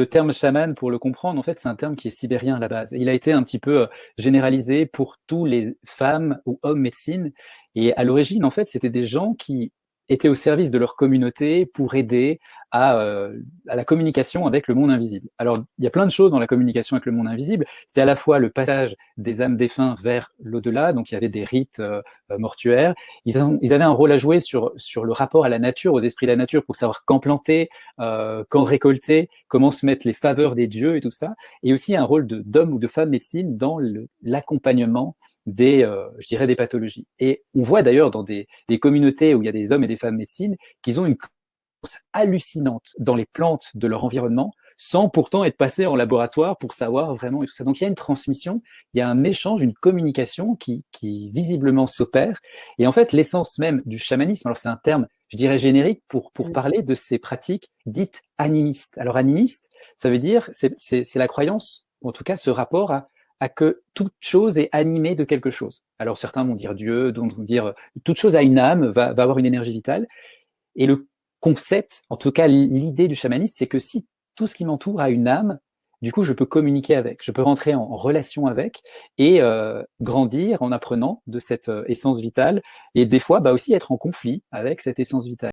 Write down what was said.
Le terme chaman, pour le comprendre, en fait, c'est un terme qui est sibérien à la base. Il a été un petit peu généralisé pour tous les femmes ou hommes médecine. Et à l'origine, en fait, c'était des gens qui étaient au service de leur communauté pour aider à la communication avec le monde invisible. Alors, il y a plein de choses dans la communication avec le monde invisible. C'est à la fois le passage des âmes défunts vers l'au-delà, donc il y avait des rites mortuaires. Ils avaient un rôle à jouer sur le rapport à la nature, aux esprits de la nature, pour savoir quand planter, quand récolter, comment se mettre les faveurs des dieux et tout ça, et aussi un rôle d'homme ou de femme médecine dans l'accompagnement je dirais, des pathologies. Et on voit d'ailleurs dans des communautés où il y a des hommes et des femmes médecine qu'ils ont une connaissance hallucinante dans les plantes de leur environnement, sans pourtant être passés en laboratoire pour savoir vraiment et tout ça. Donc il y a une transmission, il y a un échange, une communication qui visiblement s'opère. Et en fait, l'essence même du chamanisme, alors c'est un terme, je dirais, générique pour parler de ces pratiques dites animistes. Alors animiste, ça veut dire, c'est la croyance, ou en tout cas ce rapport à que toute chose est animée de quelque chose. Alors certains vont dire Dieu, d'autres vont dire toute chose a une âme, va avoir une énergie vitale. Et le concept, en tout cas l'idée du chamanisme, c'est que si tout ce qui m'entoure a une âme, du coup je peux communiquer avec, je peux rentrer en relation avec et grandir en apprenant de cette essence vitale et des fois aussi être en conflit avec cette essence vitale.